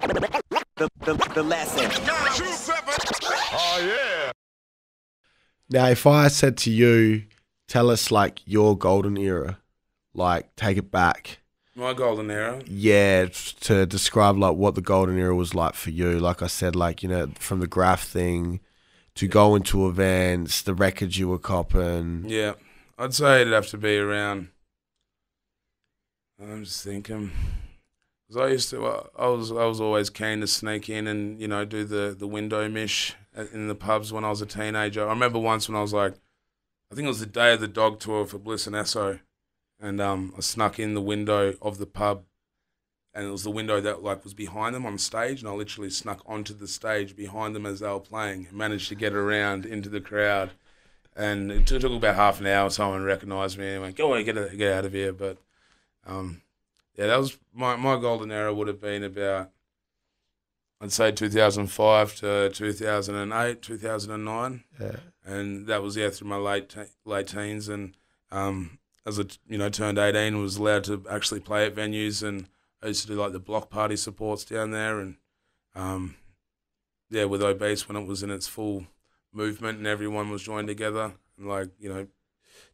The lesson. Oh, yeah. Now, if I said to you, tell us like your golden era, like take it back. My golden era? Yeah, to describe like what the golden era was like for you. Like I said, like, you know, from the graph thing to go into events, the records you were copping. Yeah, I'd say it'd have to be around, I'm just thinking, because I was always keen to sneak in and, you know, do the window mish in the pubs when I was a teenager. I remember once when I was like, I think it was the day of the dog tour for Bliss N Eso, and I snuck in the window of the pub, and it was the window that like was behind them on stage, and I literally snuck onto the stage behind them as they were playing and managed to get around into the crowd. And it took about half an hour. Someone recognised me and went, "Go on, get out of here." But yeah, that was my golden era. Would have been about, I'd say 2005 to 2008, 2009. Yeah. And that was through my late teens, and as I turned 18, was allowed to actually play at venues, and I used to do like the block party supports down there, and with Obese when it was in its full movement and everyone was joined together, and like, you know,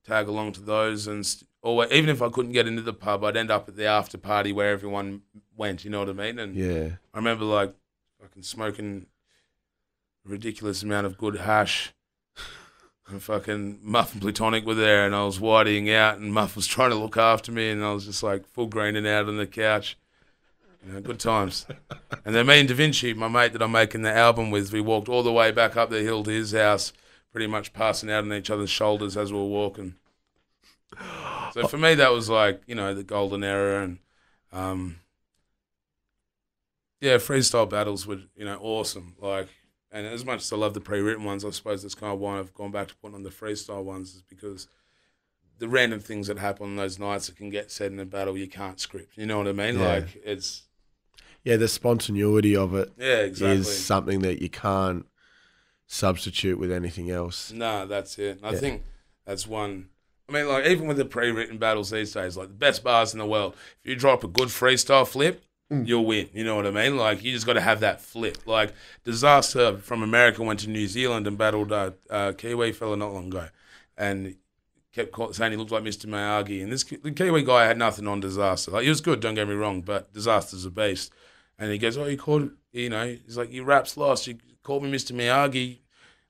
tag along to those, and even if I couldn't get into the pub, I'd end up at the after party where everyone went. You know what I mean? And Yeah. I remember like fucking smoking a ridiculous amount of good hash. And fucking Muff and Plutonic were there, and I was whiting out, and Muff was trying to look after me, and I was just like full greening out on the couch. You know, good times. And then me and Da Vinci, my mate that I'm making the album with, we walked all the way back up the hill to his house, pretty much passing out on each other's shoulders as we were walking. So for me, that was like, you know, the golden era, and freestyle battles were, you know, awesome. Like, and as much as I love the pre-written ones, I suppose that's kind of why I've gone back to putting on the freestyle ones, is because the random things that happen on those nights that can get said in a battle, you can't script. You know what I mean? Yeah. Like, it's... Yeah, the spontaneity of it exactly. is something that you can't substitute with anything else. No, that's it. I think that's one... I mean, like, even with the pre-written battles these days, like, the best bars in the world, if you drop a good freestyle flip, you'll win. You know what I mean? Like, you just got to have that flip. Like, Disaster from America went to New Zealand and battled a Kiwi fella not long ago, and kept saying he looked like Mr. Miyagi. And the Kiwi guy had nothing on Disaster. Like, he was good, don't get me wrong, but Disaster's a beast. And he goes, "Oh, you called, you know," he's like, "Your rap's lost. You called me Mr. Miyagi.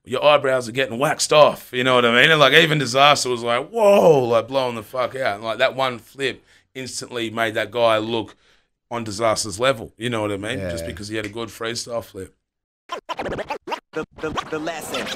Your eyebrows are getting waxed off." You know what I mean? And like, even Disaster was like, "Whoa," like blowing the fuck out. And like, that one flip instantly made that guy look on Disaster's level. You know what I mean? Yeah. Just because he had a good freestyle flip. The lesson.